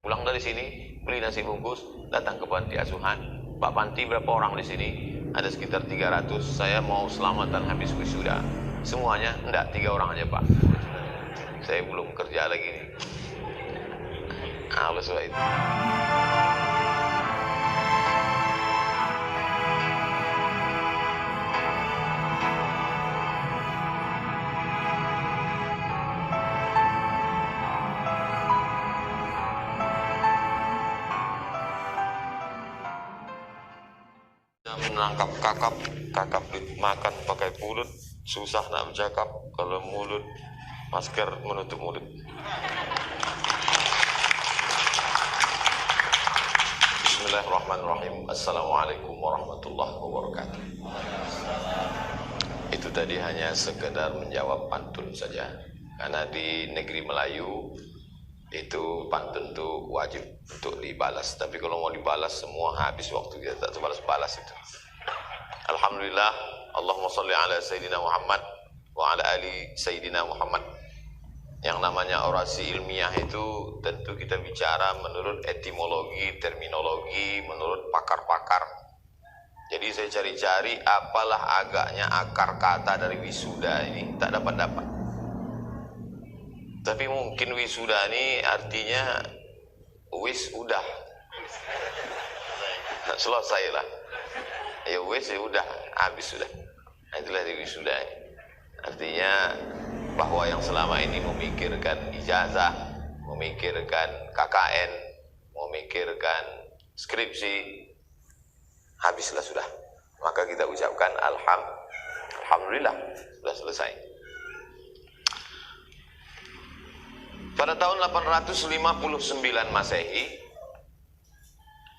Pulang dari sini, beli nasi bungkus, datang ke panti asuhan. Pak Panti berapa orang di sini? Ada sekitar 300. Saya mau selamatan habis wisuda. Semuanya? Enggak, 3 orang aja Pak. Saya belum kerja lagi nih. Oleh sebab itu. Menangkap kakap makan pakai mulut, susah nak bercakap kalau mulut masker menutup mulut. Bismillahirrahmanirrahim. Assalamualaikum warahmatullahi wabarakatuh. Itu tadi hanya sekedar menjawab pantun saja, karena di negeri Melayu itu pantun itu wajib untuk dibalas. Tapi kalau mau dibalas semua habis waktu, kita tak balas itu. Alhamdulillah, Allahumma sholli ala Sayyidina Muhammad wa ala ali Sayyidina Muhammad. Yang namanya orasi ilmiah itu tentu kita bicara menurut etimologi, terminologi, menurut pakar-pakar. Jadi saya cari-cari apalah agaknya akar kata dari wisuda ini, tak dapat-dapat. Tapi mungkin wisuda ini artinya wis udah. Selesai lah. Ya wis ya udah, habis sudah. Nah, itulah di wisuda ini. Artinya bahwa yang selama ini memikirkan ijazah, memikirkan KKN, memikirkan skripsi, habislah sudah. Maka kita ucapkan alhamdulillah, sudah selesai. Pada tahun 859 Masehi,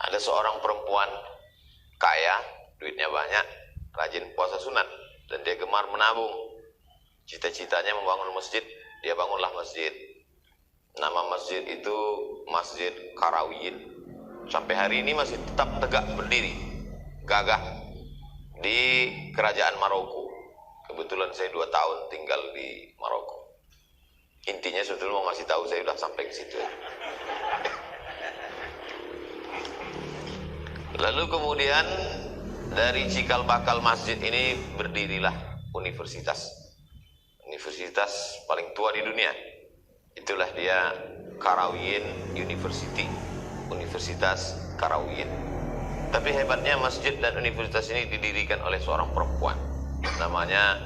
ada seorang perempuan kaya, duitnya banyak, rajin puasa sunat, dan dia gemar menabung. Cita-citanya membangun masjid, dia bangunlah masjid. Nama masjid itu Masjid Qarawiyyin. Sampai hari ini masih tetap tegak berdiri, gagah di kerajaan Maroko. Kebetulan saya 2 tahun tinggal di Maroko. Intinya sebetulnya mau ngasih tahu saya sudah sampai ke situ. Lalu kemudian dari cikal bakal masjid ini berdirilah universitas paling tua di dunia. Itulah dia Qarawiyyin University, Universitas Qarawiyyin. Tapi hebatnya masjid dan universitas ini didirikan oleh seorang perempuan, namanya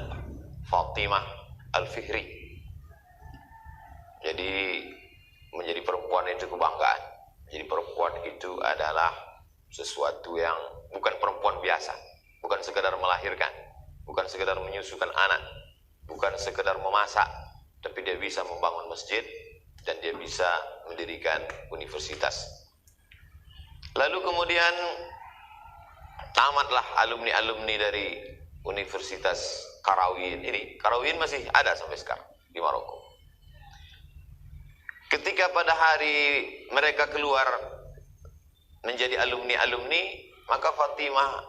Fatimah Al-Fihri. Jadi menjadi perempuan itu kebanggaan. Jadi perempuan itu adalah sesuatu yang bukan perempuan biasa, bukan sekedar melahirkan, bukan sekedar menyusukan anak, bukan sekedar memasak, tapi dia bisa membangun masjid dan dia bisa mendirikan universitas. Lalu kemudian tamatlah alumni-alumni dari Universitas Qarawiyyin ini. Qarawiyyin masih ada sampai sekarang di Maroko. Ketika pada hari mereka keluar menjadi alumni-alumni, maka Fatimah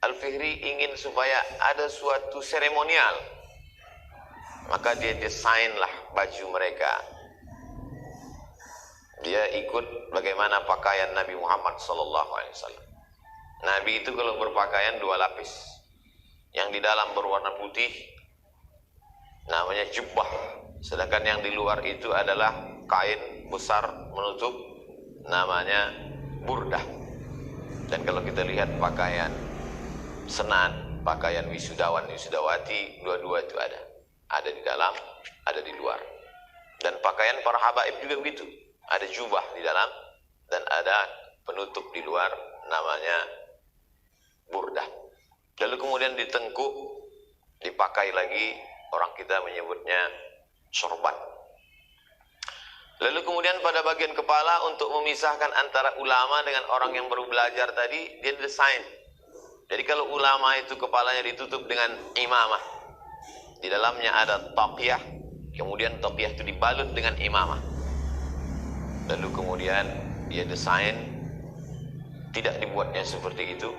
Al-Fihri ingin supaya ada suatu seremonial. Maka dia desainlah baju mereka. Dia ikut bagaimana pakaian Nabi Muhammad SAW. Nabi itu kalau berpakaian 2 lapis. Yang di dalam berwarna putih namanya jubbah. Sedangkan yang di luar itu adalah kain besar menutup, namanya burdah. Dan kalau kita lihat pakaian senat, pakaian wisudawan, wisudawati, dua-dua itu ada di dalam, ada di luar. Dan pakaian para habaib juga begitu, ada jubah di dalam dan ada penutup di luar, namanya burdah. Lalu kemudian ditengkuk, dipakai lagi, orang kita menyebutnya sorban. Lalu kemudian pada bagian kepala untuk memisahkan antara ulama dengan orang yang baru belajar tadi, dia desain. Jadi kalau ulama itu kepalanya ditutup dengan imamah, di dalamnya ada taqiyah, kemudian taqiyah itu dibalut dengan imamah. Lalu kemudian dia desain, tidak dibuatnya seperti itu,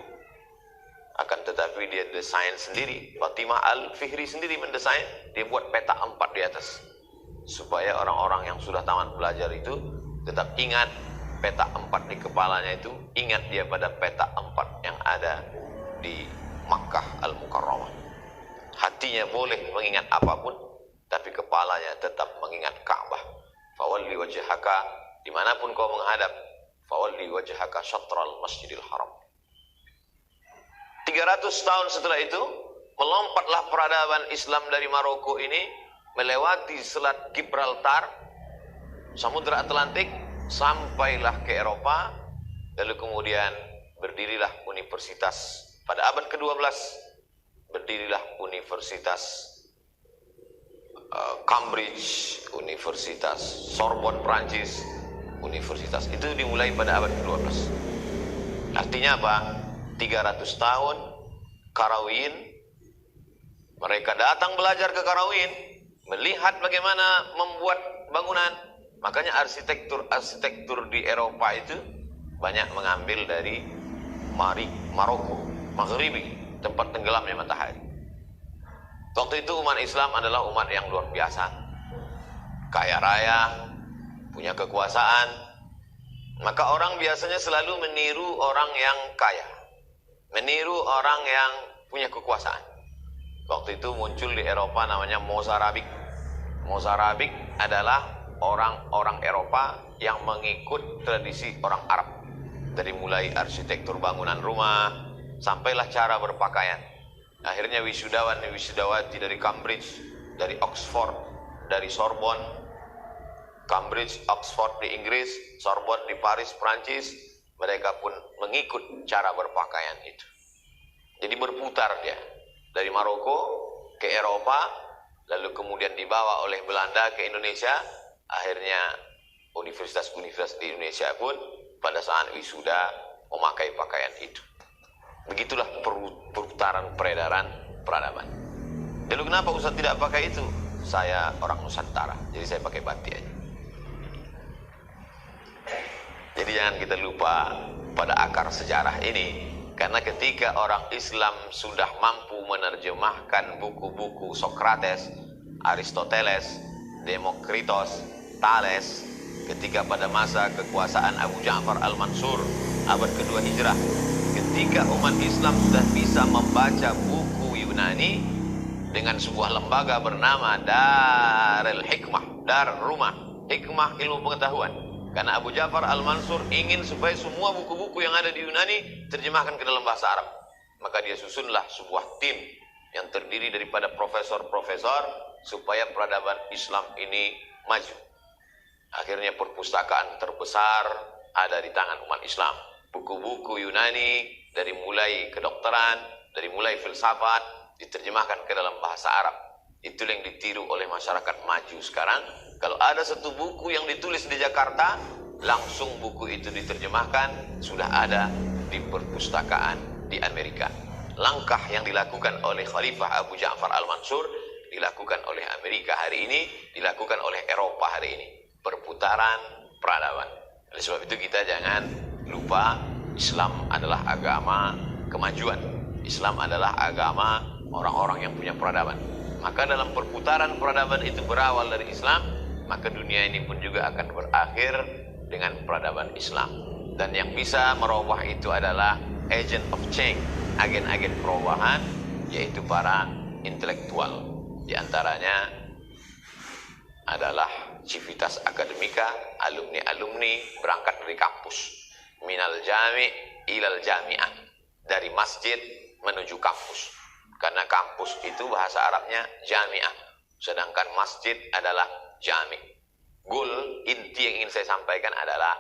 akan tetapi dia desain sendiri. Fatimah Al-Fihri sendiri mendesain, dia buat peta 4 di atas, supaya orang-orang yang sudah tamat belajar itu tetap ingat peta 4 di kepalanya itu, ingat dia pada peta 4 yang ada di Makkah Al-Mukarramah. Hatinya boleh mengingat apapun, tapi kepalanya tetap mengingat Ka'bah. Fawalli wajhaka, dimanapun kau menghadap, fawalli wajhaka syatral masjidil haram. 300 tahun setelah itu, melompatlah peradaban Islam dari Maroko ini, melewati Selat Gibraltar, Samudra Atlantik, sampailah ke Eropa, lalu kemudian berdirilah universitas. Pada abad ke-12, berdirilah Universitas Cambridge, Universitas Sorbonne Prancis, universitas. Itu dimulai pada abad ke-12. Artinya apa? 300 tahun Qarawiyyin, mereka datang belajar ke Qarawiyyin, melihat bagaimana membuat bangunan. Makanya arsitektur di Eropa itu banyak mengambil dari Maroko, Maghribi, tempat tenggelamnya matahari. Waktu itu umat Islam adalah umat yang luar biasa, kaya raya, punya kekuasaan. Maka orang biasanya selalu meniru orang yang kaya, meniru orang yang punya kekuasaan. Waktu itu muncul di Eropa namanya Mozarabic. Mozarabic adalah orang-orang Eropa yang mengikut tradisi orang Arab. Dari mulai arsitektur bangunan rumah, sampailah cara berpakaian. Akhirnya wisudawan dan wisudawati dari Cambridge, dari Oxford, dari Sorbonne, Cambridge, Oxford di Inggris, Sorbonne di Paris, Prancis, mereka pun mengikut cara berpakaian itu. Jadi berputar dia dari Maroko ke Eropa, lalu kemudian dibawa oleh Belanda ke Indonesia. Akhirnya universitas-universitas di Indonesia pun pada saat wisuda memakai pakaian itu. Begitulah perputaran peredaran peradaban. Lalu kenapa Ustaz tidak pakai itu? Saya orang Nusantara, jadi saya pakai batik aja. Jadi jangan kita lupa pada akar sejarah ini, karena ketika orang Islam sudah mampu menerjemahkan buku-buku Socrates, Aristoteles, Demokritos, Thales, ketika pada masa kekuasaan Abu Ja'far Al-Mansur abad kedua Hijrah, ketika umat Islam sudah bisa membaca buku Yunani dengan sebuah lembaga bernama Darul Hikmah, Dar rumah hikmah ilmu pengetahuan. Karena Abu Ja'far Al-Mansur ingin supaya semua buku-buku yang ada di Yunani terjemahkan ke dalam bahasa Arab. Maka dia susunlah sebuah tim yang terdiri daripada profesor-profesor supaya peradaban Islam ini maju. Akhirnya perpustakaan terbesar ada di tangan umat Islam. Buku-buku Yunani dari mulai kedokteran, dari mulai filsafat diterjemahkan ke dalam bahasa Arab. Itu yang ditiru oleh masyarakat maju sekarang. Kalau ada satu buku yang ditulis di Jakarta, langsung buku itu diterjemahkan, sudah ada di perpustakaan di Amerika. Langkah yang dilakukan oleh Khalifah Abu Ja'far Al-Mansur dilakukan oleh Amerika hari ini, dilakukan oleh Eropa hari ini. Perputaran peradaban. Oleh sebab itu kita jangan lupa, Islam adalah agama kemajuan. Islam adalah agama orang-orang yang punya peradaban. Maka dalam perputaran peradaban itu berawal dari Islam, maka dunia ini pun juga akan berakhir dengan peradaban Islam. Dan yang bisa merubah itu adalah agent of change, agen-agen perubahan, yaitu para intelektual. Di antaranya adalah civitas akademika, alumni-alumni berangkat dari kampus, minal jami' ilal jami'ah, dari masjid menuju kampus. Karena kampus itu bahasa Arabnya jami'ah, sedangkan masjid adalah jami'. Goal inti yang ingin saya sampaikan adalah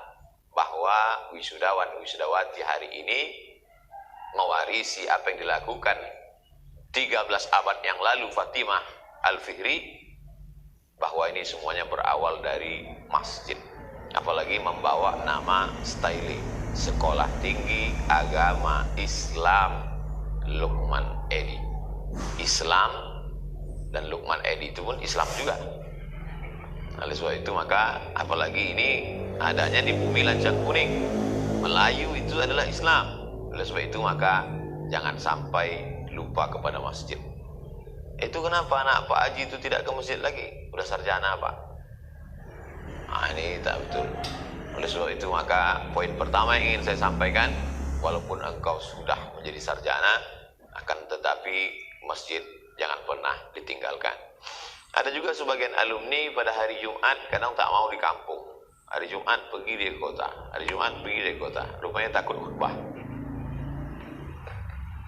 bahwa wisudawan wisudawati hari ini mewarisi apa yang dilakukan 13 abad yang lalu Fatimah Al-Fihri, bahwa ini semuanya berawal dari masjid. Apalagi membawa nama STAILI, Sekolah Tinggi Agama Islam Lukman Edy. Islam dan Lukman Edy itu pun Islam juga. Oleh sebab itu maka apalagi ini adanya di bumi lancang kuning, Melayu itu adalah Islam. Oleh sebab itu maka jangan sampai lupa kepada masjid. Itu kenapa anak Pak Haji itu tidak ke masjid lagi? Udah sarjana Pak. Ini tak betul. Oleh sebab itu maka poin pertama yang ingin saya sampaikan, walaupun engkau sudah menjadi sarjana, akan tetapi masjid jangan pernah ditinggalkan. Ada juga sebagian alumni pada hari Jumat kadang tak mau di kampung. Hari Jumat pergi di kota, hari Jumat pergi di kota. Rupanya takut khutbah.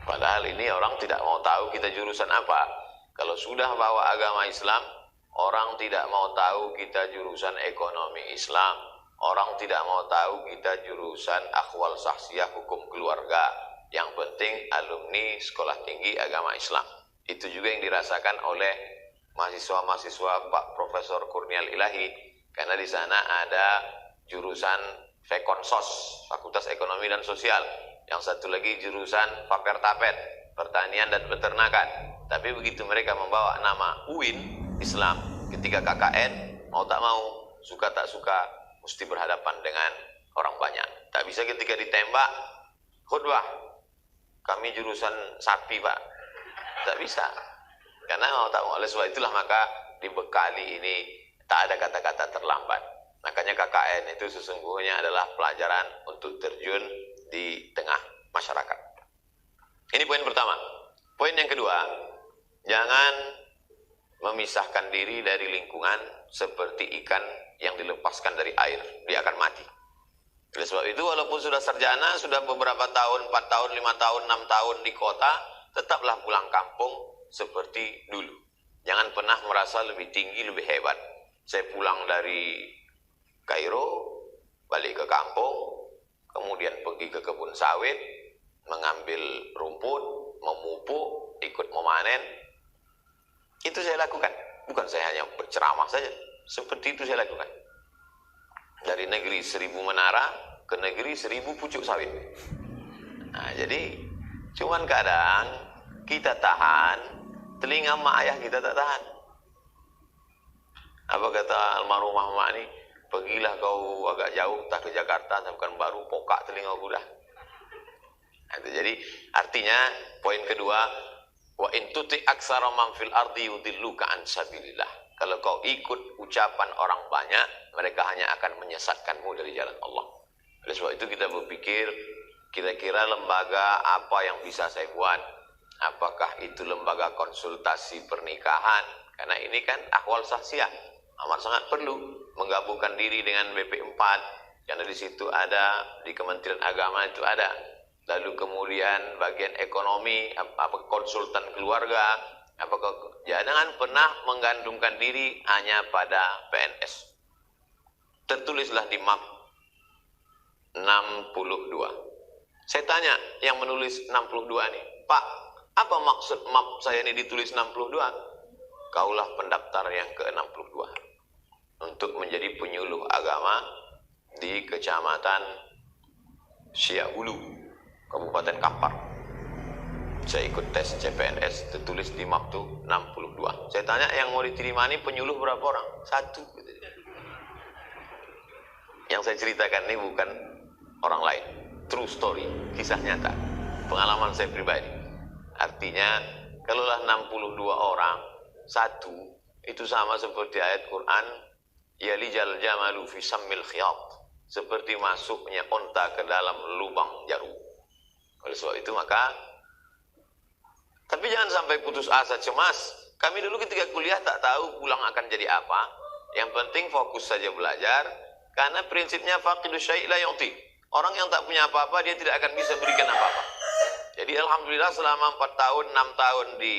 Padahal ini orang tidak mau tahu kita jurusan apa. Kalau sudah bawa agama Islam, orang tidak mau tahu kita jurusan ekonomi Islam. Orang tidak mau tahu kita jurusan akhwal sahsiah, hukum keluarga. Yang penting alumni sekolah tinggi agama Islam. Itu juga yang dirasakan oleh mahasiswa-mahasiswa Pak Profesor Kurnial Ilahi, karena di sana ada jurusan Fekonsos, Fakultas Ekonomi dan Sosial. Yang satu lagi jurusan Fapertapet, Pertanian dan Peternakan. Tapi begitu mereka membawa nama UIN Islam, ketika KKN, mau tak mau, suka tak suka, mesti berhadapan dengan orang banyak. Tak bisa ketika ditembak, khutbah, kami jurusan sapi Pak. Tak bisa. Karena mau tak mau. Oleh sebab itulah maka dibekali ini tak ada kata-kata terlambat. Makanya KKN itu sesungguhnya adalah pelajaran untuk terjun di tengah masyarakat. Ini poin pertama. Poin yang kedua, jangan memisahkan diri dari lingkungan seperti ikan yang dilepaskan dari air. Dia akan mati. Oleh sebab itu walaupun sudah sarjana, sudah beberapa tahun, 4 tahun, 5 tahun, 6 tahun di kota, tetaplah pulang kampung seperti dulu. Jangan pernah merasa lebih tinggi, lebih hebat. Saya pulang dari Kairo, balik ke kampung, kemudian pergi ke kebun sawit, mengambil rumput, memupuk, ikut memanen. Itu saya lakukan. Bukan saya hanya berceramah saja. Seperti itu saya lakukan. Dari negeri 1000 menara ke negeri 1000 pucuk sawit. Nah, jadi cuman kadang kita tahan, telinga mak ayah kita tak tahan. Apa kata almarhumah mak ni? Pergilah kau agak jauh, tak ke Jakarta, sampai baru pokak telinga kuda. Jadi artinya poin kedua, wa in tuti aksara man fil ardi yudilluka an sabilillah. Kalau kau ikut ucapan orang banyak, mereka hanya akan menyesatkanmu dari jalan Allah. Oleh sebab itu kita berpikir, kira-kira lembaga apa yang bisa saya buat? Apakah itu lembaga konsultasi pernikahan? Karena ini kan akhwal sahsiah, amat sangat perlu menggabungkan diri dengan BP4, karena di situ ada, di Kementerian Agama itu ada. Lalu kemudian bagian ekonomi, apa konsultan keluarga, apakah jangan pernah menggantungkan diri hanya pada PNS. Tertulislah di map 62. Saya tanya yang menulis 62 nih, Pak, apa maksud map saya ini ditulis 62? Kaulah pendaftar yang ke-62 untuk menjadi penyuluh agama di Kecamatan Siahulu, Kabupaten Kampar. Saya ikut tes CPNS, tertulis di map itu 62. Saya tanya yang mau diterima ini penyuluh berapa orang? 1. Yang saya ceritakan ini bukan orang lain, true story, kisah nyata, pengalaman saya pribadi. Artinya kalaulah 62 orang, 1 itu sama seperti ayat Quran, yalijal jamalu fi sammil khiyat, seperti masuknya onta ke dalam lubang jarum. Oleh sebab itu maka, tapi jangan sampai putus asa, cemas. Kami dulu ketika kuliah tak tahu pulang akan jadi apa. Yang penting fokus saja belajar, karena prinsipnya faqidu syai' la yu'ti. Orang yang tak punya apa-apa, dia tidak akan bisa berikan apa-apa. Jadi alhamdulillah selama 4 tahun, 6 tahun di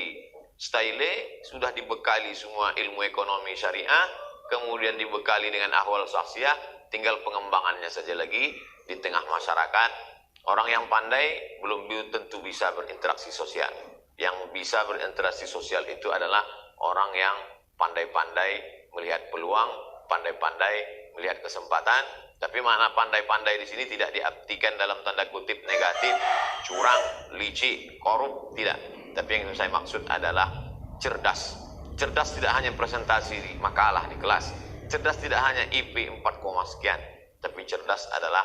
Staile, sudah dibekali semua ilmu ekonomi syariah, kemudian dibekali dengan ahwal sahsiah, tinggal pengembangannya saja lagi di tengah masyarakat. Orang yang pandai belum tentu bisa berinteraksi sosial. Yang bisa berinteraksi sosial itu adalah orang yang pandai-pandai melihat peluang, pandai-pandai melihat kesempatan. Tapi makna pandai-pandai di sini tidak diartikan dalam tanda kutip negatif, curang, licik, korup, tidak. Tapi yang saya maksud adalah cerdas. Cerdas tidak hanya presentasi di makalah di kelas. Cerdas tidak hanya IP 4, sekian. Tapi cerdas adalah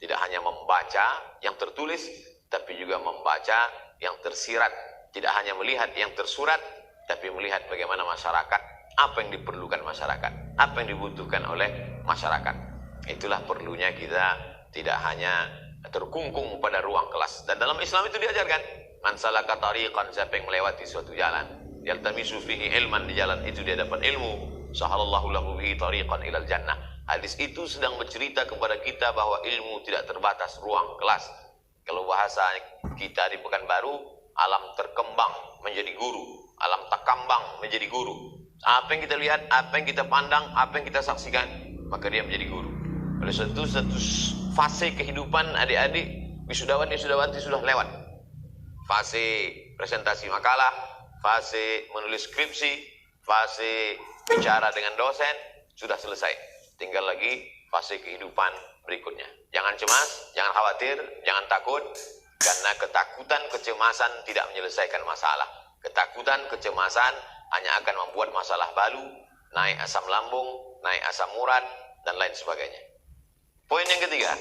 tidak hanya membaca yang tertulis, tapi juga membaca yang tersirat. Tidak hanya melihat yang tersurat, tapi melihat bagaimana masyarakat, apa yang diperlukan masyarakat, apa yang dibutuhkan oleh masyarakat. Itulah perlunya kita tidak hanya terkungkung pada ruang kelas. Dan dalam Islam itu diajarkan, man salaka tariqan, siapa yang melewati suatu jalan, yaltamisu fihi ilman, di jalan itu dia dapat ilmu, sahalallahu lahu bihi tariqan ilal jannah. Hadis itu sedang bercerita kepada kita bahwa ilmu tidak terbatas ruang kelas. Kalau bahasa kita di Pekanbaru, alam terkembang menjadi guru, alam takambang menjadi guru. Apa yang kita lihat, apa yang kita pandang, apa yang kita saksikan, maka dia menjadi guru. Oleh satu fase kehidupan adik-adik wisudawati sudah lewat. Fase presentasi makalah, fase menulis skripsi, fase bicara dengan dosen sudah selesai. Tinggal lagi fase kehidupan berikutnya. Jangan cemas, jangan khawatir, jangan takut, karena ketakutan, kecemasan tidak menyelesaikan masalah. Ketakutan, kecemasan hanya akan membuat masalah baru, naik asam lambung, naik asam urat, dan lain sebagainya. Poin yang ketiga.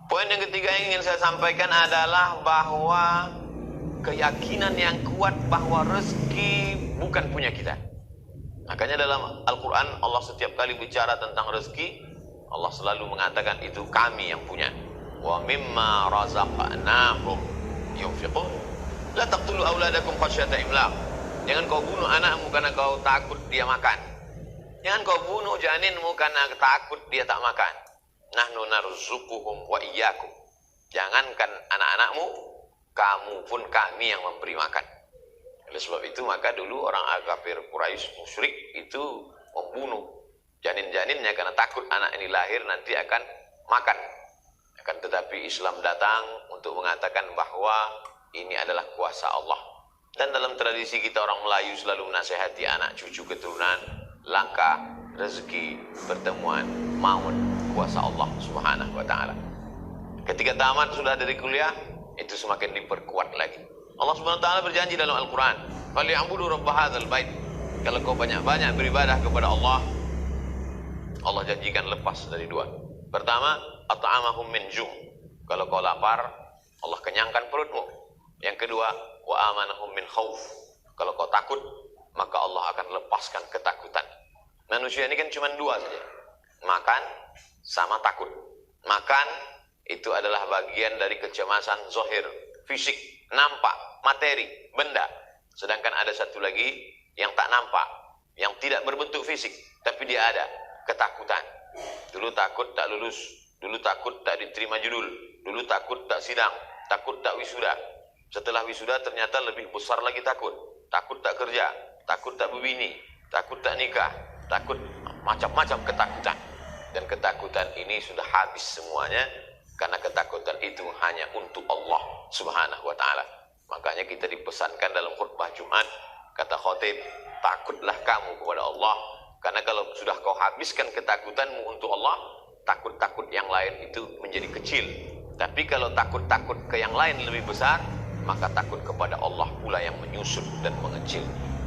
Poin yang ketiga yang ingin saya sampaikan adalah bahwa keyakinan yang kuat bahwa rezeki bukan punya kita. Makanya dalam Al-Quran Allah setiap kali bicara tentang rezeki, Allah selalu mengatakan itu kami yang punya. Wa mimma razaqnahum yunfiqun. La taqtulu auladakum khasyata imlaq. Jangan kau bunuh anakmu karena kau takut dia makan. Jangan kau bunuh janinmu karena takut dia tak makan. Nahnu narzuquhum wa iyyakum. Jangankan anak-anakmu, kamu pun kami yang memberi makan. Oleh sebab itu maka dulu orang kafir Quraisy musyrik itu membunuh janin-janinnya karena takut anak ini lahir nanti akan makan. Akan tetapi Islam datang untuk mengatakan bahwa ini adalah kuasa Allah. Dan dalam tradisi kita orang Melayu selalu menasihati anak cucu keturunan, langkah, rezeki, pertemuan, maut, kuasa Allah Subhanahu wa taala. Ketika tamat sudah dari kuliah, itu semakin diperkuat lagi. Allah Subhanahu wa taala berjanji dalam Al-Qur'an, "Falyabudu rabb hadzal bait." Kalau kau banyak-banyak beribadah kepada Allah, Allah janjikan lepas dari dua. Pertama, at'amahum min ju'. Kalau kau lapar, Allah kenyangkan perutmu. Yang kedua, wa amanahum min khauf. Kalau kau takut, maka Allah akan lepaskan ketakutan. Manusia ini kan cuma dua saja, makan sama takut. Makan itu adalah bagian dari kecemasan zahir, fisik, nampak, materi, benda. Sedangkan ada satu lagi yang tak nampak, yang tidak berbentuk fisik, tapi dia ada, ketakutan. Dulu takut tak lulus, dulu takut tak diterima judul, dulu takut tak sidang, takut tak wisuda. Setelah wisuda ternyata lebih besar lagi takut. Takut tak kerja, takut tak berbini, takut tak nikah, takut macam-macam ketakutan. Dan ketakutan ini sudah habis semuanya, karena ketakutan itu hanya untuk Allah Subhanahu wa taala. Makanya kita dipesankan dalam khutbah Jumat, kata khatib, takutlah kamu kepada Allah, karena kalau sudah kau habiskan ketakutanmu untuk Allah, takut-takut yang lain itu menjadi kecil. Tapi kalau takut-takut ke yang lain lebih besar, maka takut kepada Allah pula yang menyusut dan mengecil.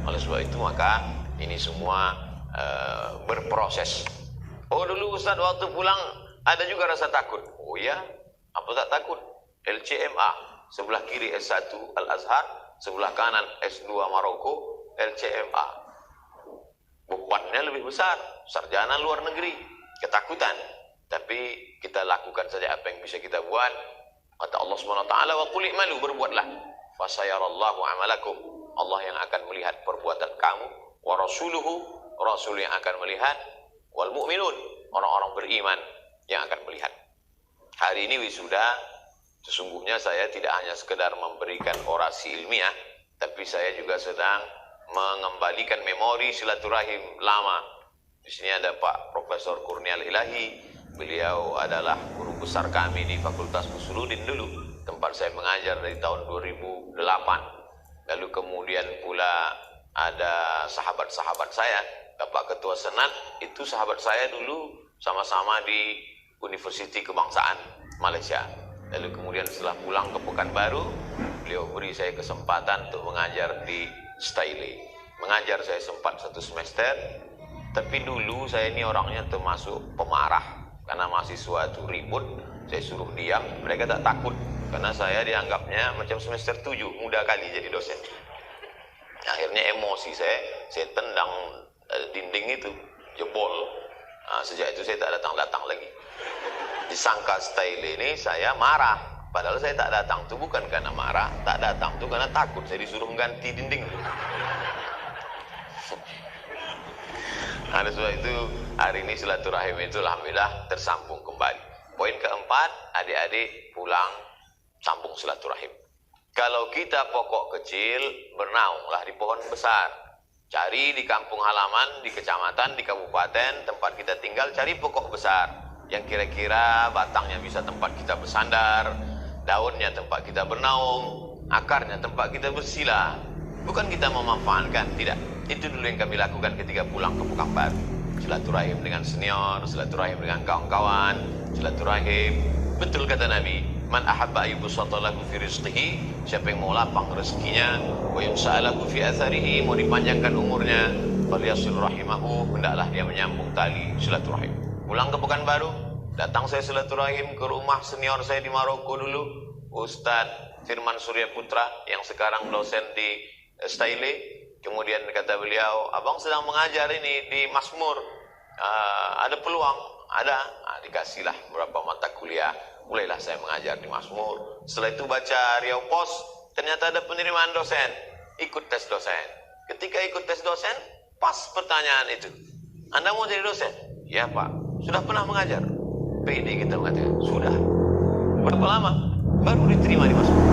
Oleh sebab itu maka ini semua berproses. Oh dulu Ustaz waktu pulang ada juga rasa takut. Oh ya, apa tak takut? LCMA, sebelah kiri S1 Al-Azhar, sebelah kanan S2 Maroko, LCMA. Bebannya lebih besar, sarjana luar negeri, ketakutan. Tapi kita lakukan saja apa yang bisa kita buat. Kata Allah SWT, wa qul i'malu, berbuatlah. Fasayarallahu amalakum. Allah yang akan melihat perbuatan kamu. Wa rasuluhu, Rasul yang akan melihat. Wal mu'minun, orang-orang beriman yang akan melihat. Hari ini wisuda, sesungguhnya saya tidak hanya sekedar memberikan orasi ilmiah, tapi saya juga sedang mengembalikan memori silaturahim lama. Di sini ada Pak Profesor Kurnial Ilahi. Beliau adalah guru besar kami di Fakultas Usuluddin dulu, tempat saya mengajar dari tahun 2008. Lalu kemudian pula ada sahabat-sahabat saya, Bapak Ketua Senat, itu sahabat saya dulu sama-sama di Universiti Kebangsaan Malaysia. Lalu kemudian setelah pulang ke Pekanbaru, beliau beri saya kesempatan untuk mengajar di Staile. Mengajar saya sempat 1 semester, tapi dulu saya ini orangnya termasuk pemarah. Karena mahasiswa itu ribut, saya suruh diam, mereka tak takut. Karena saya dianggapnya macam semester 7, muda kali jadi dosen. Akhirnya emosi saya tendang dinding itu, jebol. Nah, sejak itu saya tak datang-datang lagi. Disangka style ini saya marah, padahal saya tak datang itu bukan karena marah, tak datang itu karena takut saya disuruh mengganti dinding. Nah, sebab itu hari ini silaturahim itu alhamdulillah tersambung kembali. Poin keempat, adik-adik pulang sambung silaturahim. Kalau kita pokok kecil, bernaunglah di pohon besar. Cari di kampung halaman, di kecamatan, di kabupaten, tempat kita tinggal, cari pokok besar yang kira-kira batangnya bisa tempat kita bersandar, daunnya tempat kita bernaung, akarnya tempat kita bersila. Bukan kita memanfaatkan, tidak. Itu dulu yang kami lakukan ketika pulang ke Pekanbaru. Silaturahim dengan senior, silaturahim dengan kawan-kawan, silaturahim. Betul kata Nabi, man ahabba ayyubsata lahu fi rizqihi, siapa yang mau lapang rezekinya, wa yumsa'alahu fi atharihi, mau dipanjangkan umurnya, falyasil rahimahu, hendaklah dia menyambung tali silaturahim. Pulang ke Pekanbaru, datang saya silaturahim ke rumah senior saya di Maroko dulu, Ustadz Firman Surya Putra yang sekarang dosen di Staile. Kemudian kata beliau, abang sedang mengajar ini di Masmur, ada peluang? Ada. Nah, dikasihlah beberapa mata kuliah, mulailah saya mengajar di Masmur. Setelah itu baca Riau Pos, ternyata ada penerimaan dosen, ikut tes dosen. Ketika ikut tes dosen, pas pertanyaan itu, Anda mau jadi dosen? Ya Pak. Sudah pernah mengajar? PD kita mengatakan, sudah. Berapa lama? Baru diterima di Masmur.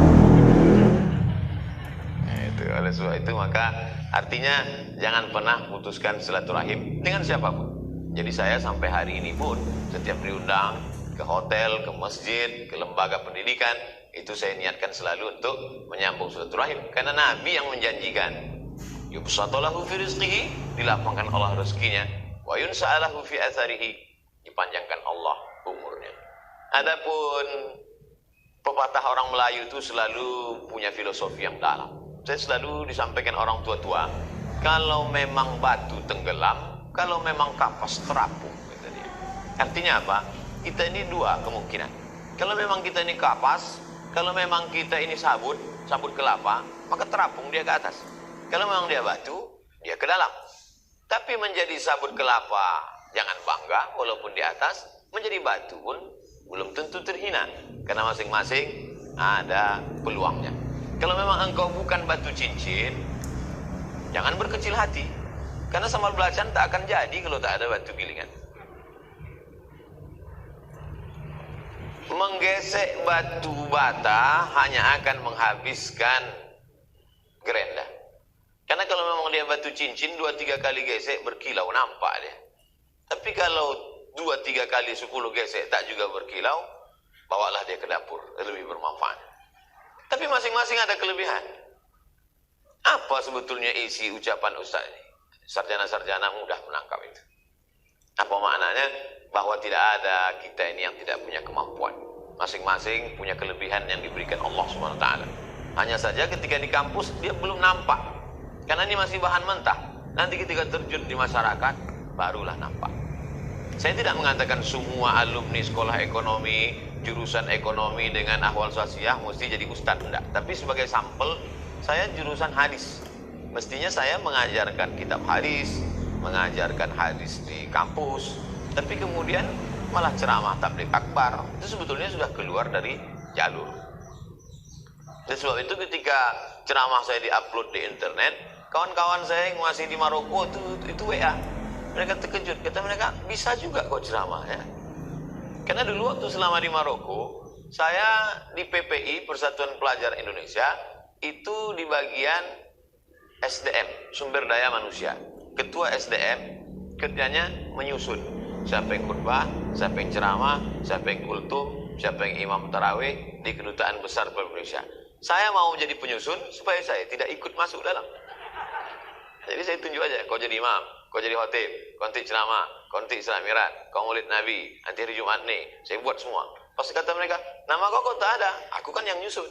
Oleh sebab itu maka artinya jangan pernah putuskan silaturahim dengan siapapun. Jadi saya sampai hari ini pun setiap diundang ke hotel, ke masjid, ke lembaga pendidikan, itu saya niatkan selalu untuk menyambung silaturahim. Karena Nabi yang menjanjikan, yubsatalahu fi rizqihi, dilapangkan Allah rezekinya, wa yunsa'alahu fi atharihi, dipanjangkan Allah umurnya. Adapun pepatah orang Melayu itu selalu punya filosofi yang dalam. Saya selalu disampaikan orang tua-tua, kalau memang batu tenggelam, kalau memang kapas terapung, kata dia. Artinya apa? Kita ini dua kemungkinan. Kalau memang kita ini kapas, kalau memang kita ini sabut kelapa, maka terapung dia ke atas. Kalau memang dia batu, dia ke dalam. Tapi menjadi sabut kelapa, jangan bangga, walaupun di atas, menjadi batu pun belum tentu terhina, karena masing-masing ada peluangnya. Kalau memang engkau bukan batu cincin, jangan berkecil hati. Karena sambal belacan tak akan jadi kalau tak ada batu gilingan. Menggesek batu bata hanya akan menghabiskan gerenda. Karena kalau memang dia batu cincin, 2-3 kali gesek berkilau, nampak dia. Tapi kalau 2-3 kali 10 gesek tak juga berkilau, bawalah dia ke dapur, lebih bermanfaat. Tapi masing-masing ada kelebihan. Apa sebetulnya isi ucapan Ustaz ini? Sarjana-sarjana mudah menangkap itu. Apa maknanya? Bahwa tidak ada kita ini yang tidak punya kemampuan. Masing-masing punya kelebihan yang diberikan Allah SWT. Hanya saja ketika di kampus dia belum nampak. Karena ini masih bahan mentah. Nanti ketika terjun di masyarakat, barulah nampak. Saya tidak mengatakan semua alumni sekolah ekonomi, jurusan ekonomi dengan ahwal sosiah mesti jadi ustadz, enggak. Tapi sebagai sampel, saya jurusan hadis. Mestinya saya mengajarkan kitab hadis, mengajarkan hadis di kampus. Tapi kemudian malah ceramah tabligh akbar. Itu sebetulnya sudah keluar dari jalur. Dan sebab itu ketika ceramah saya diupload di internet, kawan-kawan saya yang masih di Maroko itu WA. Mereka terkejut, kata mereka, bisa juga kok ceramah ya. Karena dulu waktu selama di Maroko, saya di PPI, Persatuan Pelajar Indonesia, itu di bagian SDM, sumber daya manusia. Ketua SDM, kerjanya menyusun. Siapa yang khutbah, siapa yang ceramah, siapa yang kultum, siapa yang imam tarawih di Kedutaan Besar Republik Indonesia. Saya mau jadi penyusun supaya saya tidak ikut masuk dalam. Jadi saya tunjuk aja, kau jadi imam, kau jadi khotib, kau nanti ceramah, kau nanti Isra Mi'raj, kau maulid Nabi, nanti hari Jumat nih, saya buat semua. Pas kata mereka, nama kau tak ada, aku kan yang nyusun.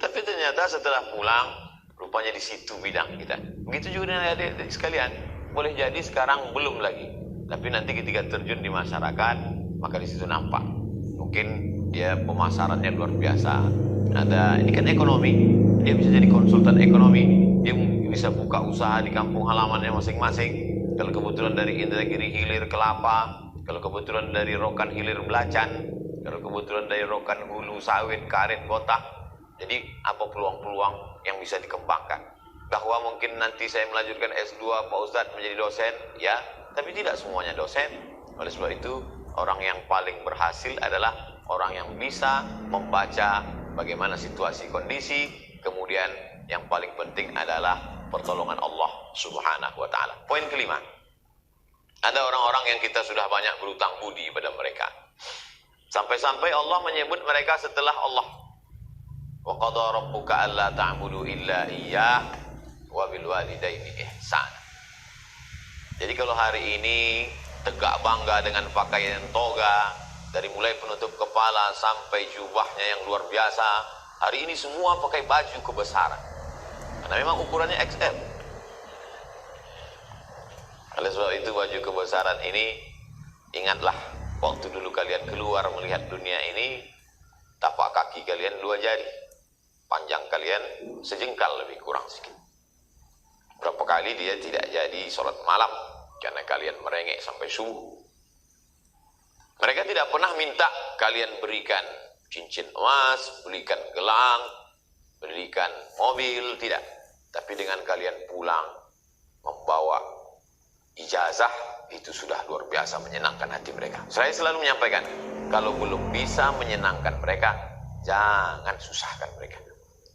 Tapi ternyata setelah pulang, rupanya di situ bidang kita. Begitu juga dengan adik-adik sekalian, boleh jadi sekarang belum lagi, tapi nanti ketika terjun di masyarakat, maka di situ nampak. Mungkin dia pemasarannya luar biasa. Ada, ini kan ekonomi, dia bisa jadi konsultan ekonomi, dia bisa buka usaha di kampung halamannya masing-masing. kalau kebetulan dari Indragiri hilir kelapa, kalau kebetulan dari Rokan hilir belacan, kalau kebetulan dari Rokan hulu sawit, karet, botak. Jadi apa peluang-peluang yang bisa dikembangkan? Bahwa mungkin nanti saya melanjutkan S2 Pak Ustadz menjadi dosen, ya, tapi tidak semuanya dosen. Oleh sebab itu, orang yang paling berhasil adalah orang yang bisa membaca bagaimana situasi kondisi, kemudian yang paling penting adalah pertolongan Allah Subhanahu wa ta'ala. Poin kelima, ada orang-orang yang kita sudah banyak berutang budi pada mereka, sampai-sampai Allah menyebut mereka setelah Allah. Wa qadha rabbuka alla ta'budu illa iyyah wa bil walidaini ihsan. Jadi kalau hari ini tegak bangga dengan pakaian toga, dari mulai penutup kepala sampai jubahnya yang luar biasa, hari ini semua pakai baju kebesaran. Karena memang ukurannya XL. Oleh sebab itu baju kebesaran ini, ingatlah waktu dulu kalian keluar melihat dunia ini, tapak kaki kalian 2 jari, panjang kalian sejengkal lebih kurang sedikit. Berapa kali dia tidak jadi sholat malam karena kalian merengek sampai subuh. Mereka tidak pernah minta kalian berikan cincin emas, berikan gelang, berikan mobil, tidak. Tapi dengan kalian pulang membawa ijazah, itu sudah luar biasa menyenangkan hati mereka. Saya selalu menyampaikan, kalau belum bisa menyenangkan mereka, jangan susahkan mereka.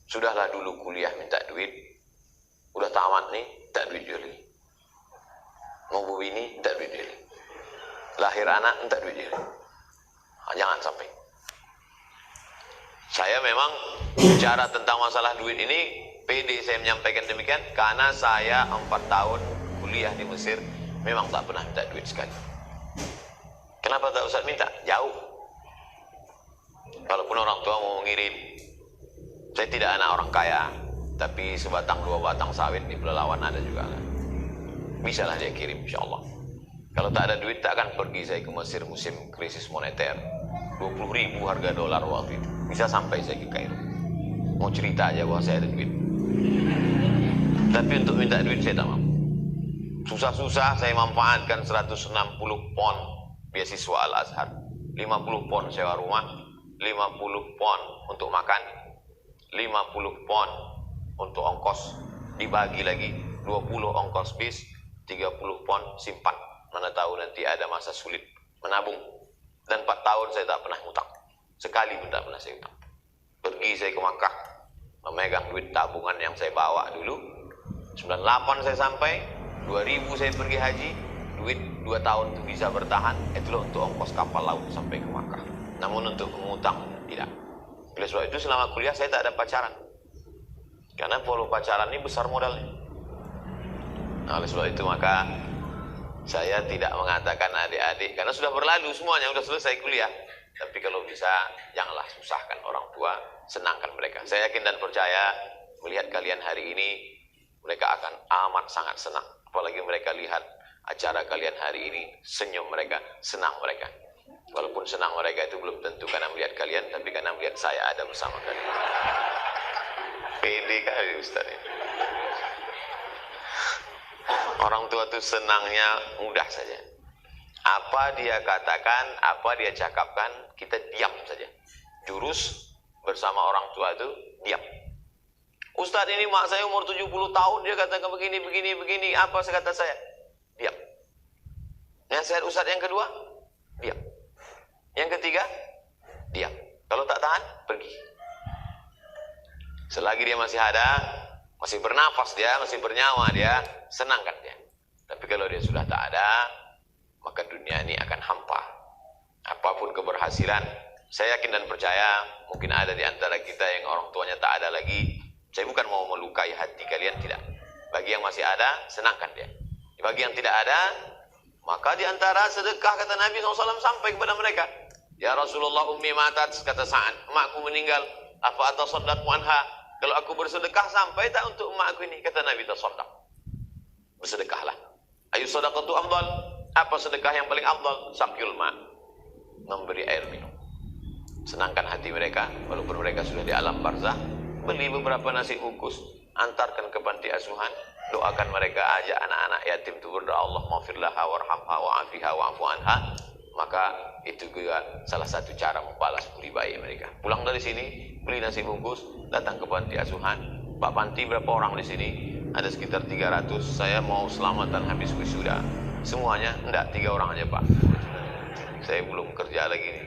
Sudahlah dulu kuliah minta duit, udah tamat nih, minta duit dulu. Mau bini, minta duit dulu. Lahir anak, minta duit dulu. Jangan sampai. Saya memang bicara tentang masalah duit ini, pede saya menyampaikan demikian, karena saya 4 tahun kuliah di Mesir, memang tak pernah minta duit sekali. Kenapa tak usah minta? Jauh. Walaupun orang tua mau mengirim. Saya tidak anak orang kaya, tapi sebatang 2 batang sawit di Pelalawan ada juga. Bisa lah dia kirim, insya Allah. Kalau tak ada duit, tak akan pergi saya ke Mesir musim krisis moneter. 20.000 harga dolar waktu itu. Bisa sampai saya ke Kairo. Mau cerita aja bahwa saya ada duit. Tapi untuk minta duit saya tak mampu. Susah-susah saya manfaatkan 160 pon beasiswa Al-Azhar, 50 pon sewa rumah, 50 pon untuk makan, 50 pon untuk ongkos, dibagi lagi 20 ongkos bis, 30 pon simpan. Mana tahu nanti ada masa sulit, menabung. Dan 4 tahun saya tak pernah hutang. Sekali pun tak pernah saya hutang. Pergi saya ke Makkah, memegang duit tabungan yang saya bawa dulu. 98 saya sampai, 2000 saya pergi haji, duit 2 tahun itu bisa bertahan. Itulah untuk ongkos kapal laut sampai ke Makkah. Namun untuk mengutang tidak. Oleh sebab itu selama kuliah saya tak ada pacaran. Karena kalau pacaran ini besar modalnya. Nah, oleh sebab itu maka saya tidak mengatakan adik-adik, karena sudah berlalu semuanya, sudah selesai kuliah. Tapi kalau bisa, janganlah susahkan orang tua, senangkan mereka. Saya yakin dan percaya, melihat kalian hari ini, mereka akan amat sangat senang. Apalagi mereka lihat acara kalian hari ini, senyum mereka, senang mereka. Walaupun senang mereka itu belum tentu karena melihat kalian, tapi karena melihat saya ada bersama kalian. Pede kali Ustaz ini. Orang tua itu senangnya mudah saja. Apa dia katakan, apa dia cakapkan, kita diam saja. Jurus bersama orang tua itu diam. Ustadz ini mak saya umur 70 tahun, dia katakan begini, apa kata saya? Diam. Nasihat Ustadz yang kedua, diam. Yang ketiga, diam. Kalau tak tahan, pergi. Selagi dia masih ada, masih bernafas dia, masih bernyawa dia, senangkan dia. Tapi kalau dia sudah tak ada, maka dunia ini akan hampa. Apapun keberhasilan, saya yakin dan percaya mungkin ada di antara kita yang orang tuanya tak ada lagi. Saya bukan mau melukai hati kalian, tidak. Bagi yang masih ada, senangkan dia. Bagi yang tidak ada, maka di antara sedekah, kata Nabi SAW sampai kepada mereka. Ya Rasulullah, ummi matat, kata Sa'ad, emakku meninggal, apa atasaddaqu anha? Kalau aku bersedekah sampai tak untuk emakku ini? Kata Nabi, tasaddaq. Bersedekahlah. Ayu sadaqatu afdal. Apa sedekah yang paling afdal? Saqyul ma. Memberi air minum. Senangkan hati mereka, walaupun mereka sudah di alam barzah. Beli beberapa nasi bungkus, antarkan ke panti asuhan, Doakan mereka, ajak anak-anak yatim itu berdoa, Allah maghfirlaha warhamha wa'afiha wa'fu anha. Maka itu juga salah satu cara membalas budi baik mereka. Pulang dari sini, beli nasi bungkus, datang ke panti asuhan. Pak Panti berapa orang di sini? Ada sekitar 300. Saya mau selamatan habis wisuda. Semuanya? Enggak, 3 orang aja Pak. Saya belum kerja lagi nih.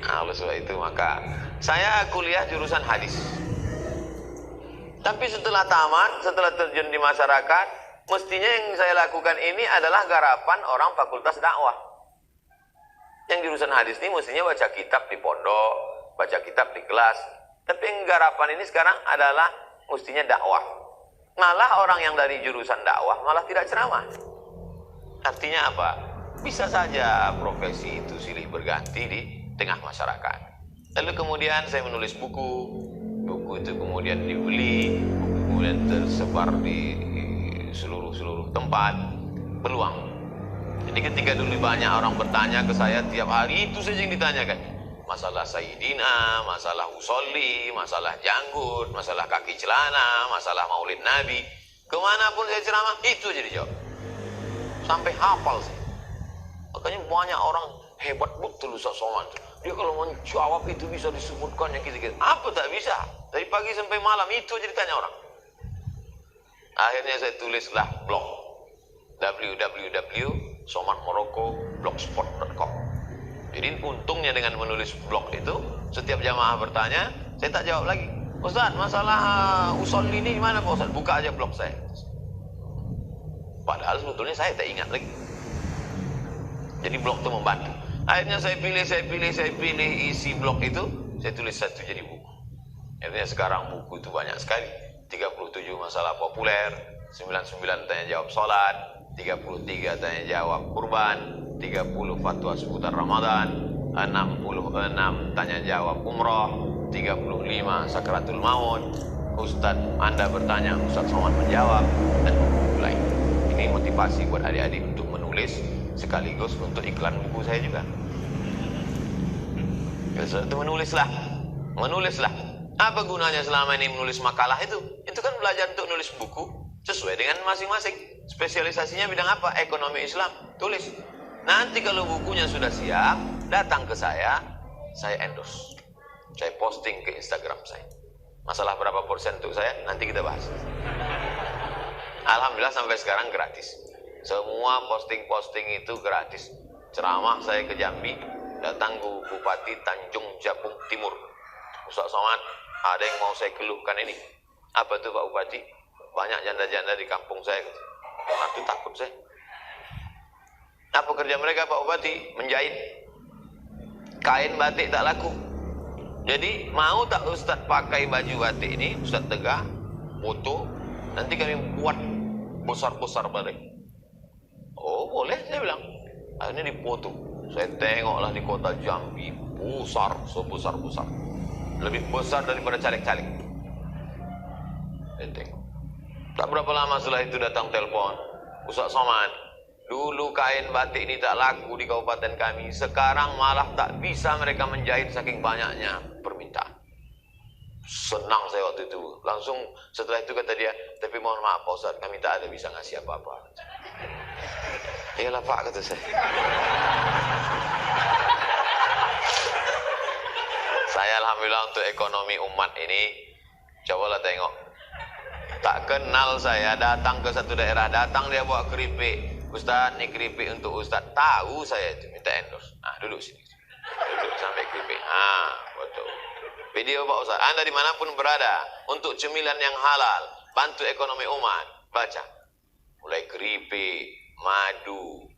Nah, oleh sebab itu maka saya kuliah jurusan hadis. Tapi setelah tamat, setelah terjun di masyarakat, mestinya yang saya lakukan ini adalah garapan orang fakultas dakwah. Yang jurusan hadis ini mestinya baca kitab di pondok, baca kitab di kelas. Tapi yang garapan ini sekarang adalah mestinya dakwah. Malah orang yang dari jurusan dakwah malah tidak ceramah. Artinya apa? Bisa saja profesi itu silih berganti di tengah masyarakat. Lalu kemudian saya menulis buku. Buku itu kemudian dibeli, buku kemudian tersebar di seluruh tempat. Peluang. Jadi ketika dulu banyak orang bertanya ke saya, tiap hari itu saja yang ditanyakan. Masalah Sayyidina, masalah usolli, masalah janggut, masalah kaki celana, masalah maulid Nabi. Kemanapun saya ceramah, itu aja dijawab. Sampai hafal sih. Makanya banyak orang hebat betul Ustaz Somad. Dia kalau menjawab itu bisa disebutkan yang gitu-gitu. Apa tak bisa? Dari pagi sampai malam itu aja ditanya orang. Akhirnya saya tulislah blog www.somadmorocco.blogspot.com. Jadi untungnya dengan menulis blog itu, setiap jamaah bertanya, saya tak jawab lagi. Ustaz, masalah usul ini gimana Pak Ustaz? Buka aja blog saya. Padahal sebetulnya saya tak ingat lagi. Jadi blog itu membantu. Akhirnya saya pilih isi blog itu, saya tulis satu jadi buku. Akhirnya sekarang buku itu banyak sekali. 37 masalah populer, 99 tanya jawab sholat, 33 tanya jawab kurban, 30 fatwa seputar Ramadan, 66 tanya jawab umroh, 35 sakratul maut, Ustaz Anda bertanya, Ustaz Somad menjawab, dan buku lain. Ini motivasi buat adik-adik untuk menulis, sekaligus untuk iklan buku saya juga. Itu menulislah. Apa gunanya selama ini menulis makalah itu? Itu kan belajar untuk nulis buku sesuai dengan masing-masing. Spesialisasinya bidang apa? Ekonomi Islam. Tulis. Nanti kalau bukunya sudah siap, datang ke saya endorse. Saya posting ke Instagram saya. Masalah berapa persen untuk saya? Nanti kita bahas. Alhamdulillah sampai sekarang gratis. Semua posting-posting itu gratis. Ceramah saya ke Jambi, datang Bupati Tanjung Jabung Timur. Ustaz Somad, ada yang mau saya keluhkan ini. Apa itu Pak Bupati? Banyak janda-janda di kampung saya. Nanti takut saya. Apa kerja mereka Pak Bupati? Menjahit. Kain batik tak laku. Jadi mau tak Ustaz pakai baju batik ini, Ustaz tegak, foto, nanti kami buat besar-besar batik. Oh boleh, saya bilang. Akhirnya dipoto. Saya tengoklah di kota Jambi, besar, sebesar-besar. Lebih besar daripada caleg-caleg. Saya tengok. Tak berapa lama setelah itu datang telepon. Ustaz Somad, dulu kain batik ini tak laku di kabupaten kami. Sekarang malah tak bisa mereka menjahit saking banyaknya permintaan. Senang saya waktu itu. Langsung setelah itu kata dia, tapi mohon maaf Pak Ustaz, kami tak ada bisa ngasih apa-apa. Iyalah Pak, kata saya. Saya alhamdulillah untuk ekonomi umat ini, cobalah tengok. Tak kenal saya, datang ke satu daerah, datang dia bawa keripik. Ustaz, ini keripik untuk Ustaz. Tahu saya itu, minta endorse. Nah, duduk sini. Duduk sampai keripik. Betul. Video Pak Ustaz, Anda dimanapun berada, untuk cemilan yang halal, bantu ekonomi umat. Baca. Mulai keripik, madu,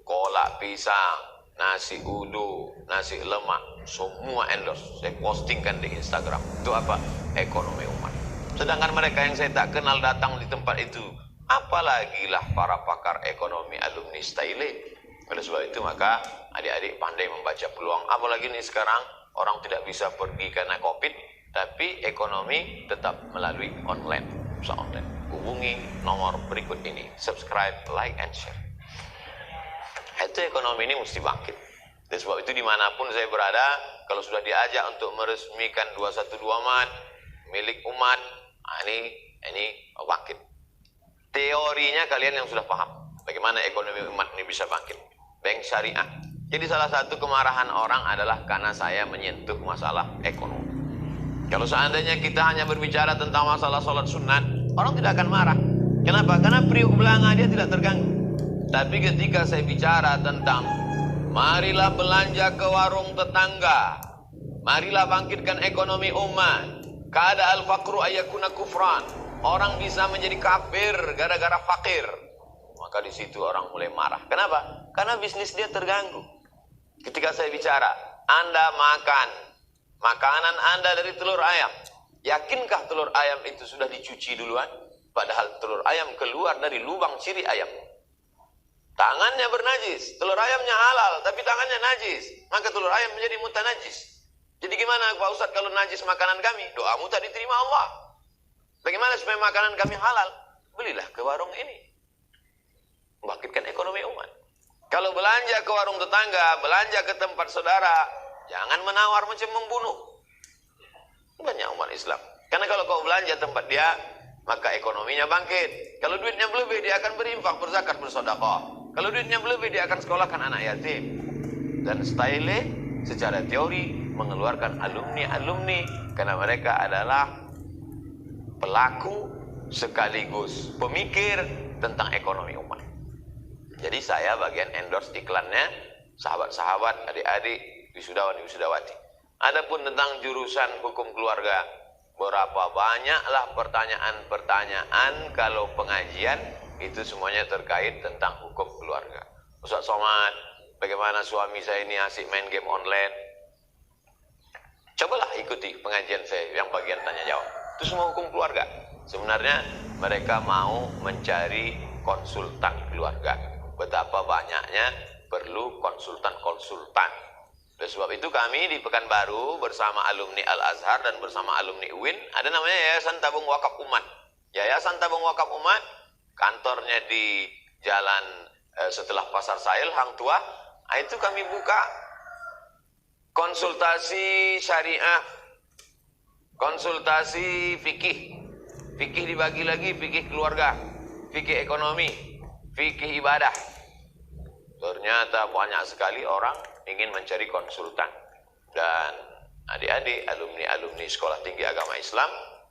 kolak pisang, nasi udu, nasi lemak, semua endorse. Saya postingkan di Instagram. Itu apa? Ekonomi umat. Sedangkan mereka yang saya tak kenal datang di tempat itu, apalagi lah para pakar ekonomi alumni Staile. Oleh sebab itu maka adik-adik pandai membaca peluang. Apalagi ini sekarang orang tidak bisa pergi karena COVID, tapi ekonomi tetap melalui online, usaha online. Hubungi nomor berikut ini, subscribe, like, and share. Itu ekonomi ini mesti bangkit. Dan sebab itu dimanapun saya berada, kalau sudah diajak untuk meresmikan 212 Mat, milik umat, ini Ini bangkit. Teorinya kalian yang sudah paham. Bagaimana ekonomi umat ini bisa bangkit. Bank syariah. Jadi salah satu kemarahan orang adalah karena saya menyentuh masalah ekonomi. Kalau seandainya kita hanya berbicara tentang masalah sholat sunat, orang tidak akan marah. Kenapa? Karena periuk belanga dia tidak terganggu. Tapi ketika saya bicara tentang marilah belanja ke warung tetangga, marilah bangkitkan ekonomi umat, kada al-faqru ayakuna kufran, orang bisa menjadi kafir gara-gara fakir, maka di situ orang mulai marah. Kenapa? Karena bisnis dia terganggu. Ketika saya bicara, Anda makan makanan Anda dari telur ayam, yakinkah telur ayam itu sudah dicuci duluan? Padahal telur ayam keluar dari lubang ciri ayam. Tangannya bernajis, telur ayamnya halal, tapi tangannya najis, maka telur ayam menjadi mutanajis. Jadi gimana Pak Ustadz kalau najis makanan kami? Doamu tak diterima Allah. Bagaimana supaya makanan kami halal? Belilah ke warung ini. Membangkitkan ekonomi umat. Kalau belanja ke warung tetangga, belanja ke tempat saudara, jangan menawar macam membunuh. Banyak umat Islam. Karena kalau kau belanja tempat dia, maka ekonominya bangkit. Kalau duitnya berlebih, dia akan berinfak, berzakat, bersedekah. Kalau duitnya berlebih, dia akan sekolahkan anak yatim. Dan style secara teori mengeluarkan alumni-alumni karena mereka adalah pelaku sekaligus pemikir tentang ekonomi umat. Jadi saya bagian endorse iklannya, sahabat-sahabat, adik-adik, wisudawan, wisudawati. Adapun tentang jurusan hukum keluarga, berapa banyaklah pertanyaan-pertanyaan kalau pengajian itu semuanya terkait tentang hukum keluarga. Ustaz Somad, bagaimana suami saya ini asik main game online? Cobalah ikuti pengajian saya yang bagian tanya jawab. Itu semua hukum keluarga. Sebenarnya mereka mau mencari konsultan keluarga. Betapa banyaknya perlu konsultan-konsultan. Oleh sebab itu kami di Pekanbaru bersama alumni Al-Azhar dan bersama alumni UIN ada namanya Yayasan Tabung Wakaf Umat. Yayasan Tabung Wakaf Umat kantornya di jalan setelah Pasar Sail, Hang Tua. Itu kami buka konsultasi syariah, konsultasi fikih. Fikih dibagi lagi, fikih keluarga, fikih ekonomi, fikih ibadah. Ternyata banyak sekali orang ingin mencari konsultan. Dan adik-adik, alumni-alumni Sekolah Tinggi Agama Islam,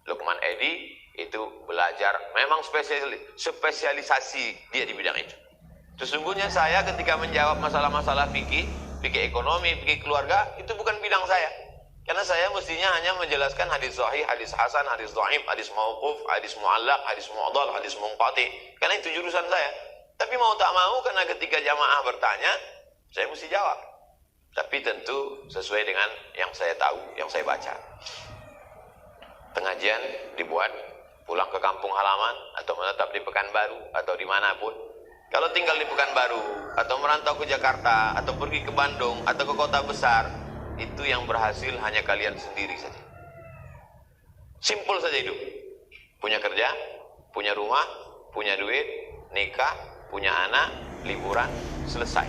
Lukman Edi, itu belajar, memang spesialisasi dia di bidang itu. Sesungguhnya saya ketika menjawab masalah-masalah fikih, fikih ekonomi, fikih keluarga, itu bukan bidang saya. Karena saya mestinya hanya menjelaskan hadis sahih, hadis hasan, hadis dhaif, hadis mauquf, hadis mu'allaq, hadis mu'dhal, hadis munqati. Karena itu jurusan saya. Tapi mau tak mau, karena ketika jamaah bertanya, saya mesti jawab. Tapi tentu sesuai dengan yang saya tahu, yang saya baca. Pengajian dibuat, pulang ke kampung halaman, atau menetap di Pekanbaru, atau dimanapun. Kalau tinggal di Pekanbaru, atau merantau ke Jakarta, atau pergi ke Bandung, atau ke kota besar, itu yang berhasil hanya kalian sendiri saja. Simpel saja hidup. Punya kerja, punya rumah, punya duit, nikah, punya anak, liburan, selesai.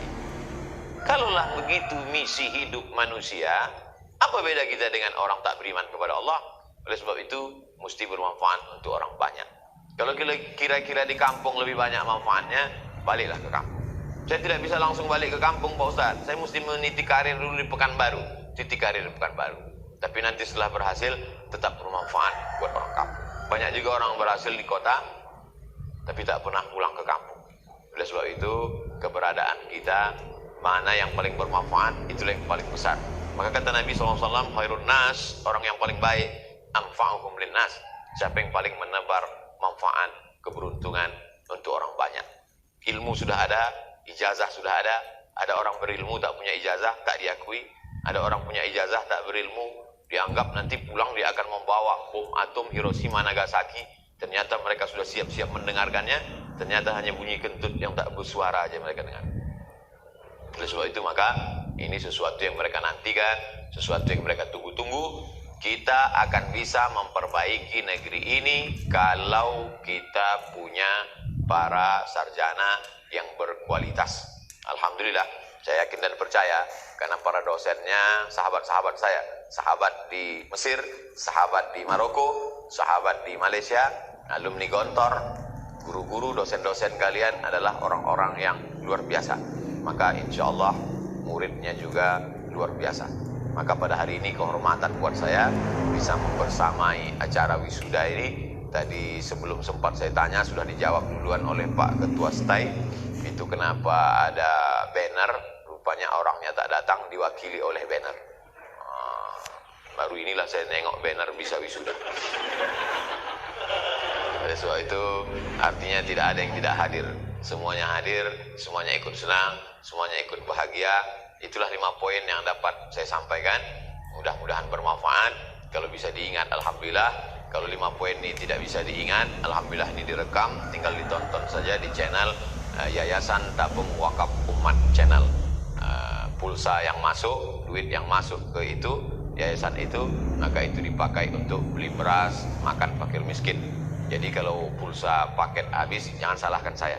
Kalaulah begitu misi hidup manusia, apa beda kita dengan orang tak beriman kepada Allah? Oleh sebab itu, mesti bermanfaat untuk orang banyak. Kalau kira-kira di kampung lebih banyak manfaatnya, baliklah ke kampung. Saya tidak bisa langsung balik ke kampung, Pak Ustaz. Saya mesti meniti karir dulu di Pekanbaru. Titik karir di Pekanbaru. Tapi nanti setelah berhasil, tetap bermanfaat buat orang kampung. Banyak juga orang berhasil di kota, tapi tak pernah pulang ke kampung. Oleh sebab itu, keberadaan kita, mana yang paling bermanfaat, itulah yang paling besar. Maka kata Nabi SAW, khairun nas, orang yang paling baik, anfa'uhum linnas. Siapa yang paling menebar manfaat, keberuntungan untuk orang banyak. Ilmu sudah ada, ijazah sudah ada. Ada orang berilmu tak punya ijazah, tak diakui. Ada orang punya ijazah tak berilmu, dianggap nanti pulang dia akan membawa bom atom Hiroshima Nagasaki. Ternyata mereka sudah siap-siap mendengarkannya. Ternyata hanya bunyi kentut yang tak bersuara aja mereka dengar. Oleh sebab itu maka ini sesuatu yang mereka nantikan, sesuatu yang mereka tunggu-tunggu. Kita akan bisa memperbaiki negeri ini kalau kita punya para sarjana yang berkualitas. Alhamdulillah, saya yakin dan percaya karena para dosennya sahabat-sahabat saya, sahabat di Mesir, sahabat di Maroko, sahabat di Malaysia, alumni Gontor, guru-guru, dosen-dosen kalian adalah orang-orang yang luar biasa. Maka insya Allah muridnya juga luar biasa. Maka pada hari ini kehormatan buat saya bisa membersamai acara wisuda ini. Tadi sebelum sempat saya tanya sudah dijawab duluan oleh Pak Ketua STAI. Itu kenapa ada banner, rupanya orangnya tak datang diwakili oleh banner. Baru inilah saya nengok banner bisa wisuda. Oleh sebab itu artinya tidak ada yang tidak hadir. Semuanya hadir, semuanya ikut senang, semuanya ikut bahagia. Itulah 5 poin yang dapat saya sampaikan. Mudah-mudahan bermanfaat. Kalau bisa diingat, alhamdulillah. Kalau 5 poin ini tidak bisa diingat, alhamdulillah ini direkam, tinggal ditonton saja di channel Yayasan Tabung Wakaf Umat channel. Pulsa yang masuk, duit yang masuk ke itu, yayasan itu, maka itu dipakai untuk beli beras, makan fakir miskin. Jadi kalau pulsa paket habis, jangan salahkan saya.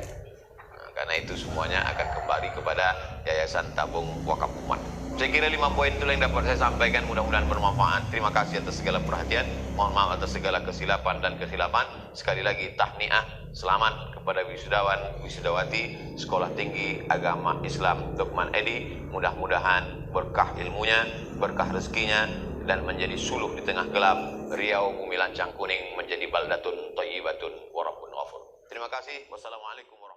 Karena itu semuanya akan kembali kepada Yayasan Tabung Wakaf Umat. Saya kira 5 poin itu yang dapat saya sampaikan, mudah-mudahan bermanfaat. Terima kasih atas segala perhatian, mohon maaf atas segala kesilapan dan kesilapan. Sekali lagi tahniah, selamat kepada wisudawan, wisudawati Sekolah Tinggi Agama Islam Lukman Edi. Mudah-mudahan berkah ilmunya, berkah rezekinya, dan menjadi suluh di tengah gelap. Riau bumi lancang kuning menjadi baldatun thayyibatun wa rabbun ghafur. Terima kasih. Wassalamualaikum warahmatullahi wabarakatuh.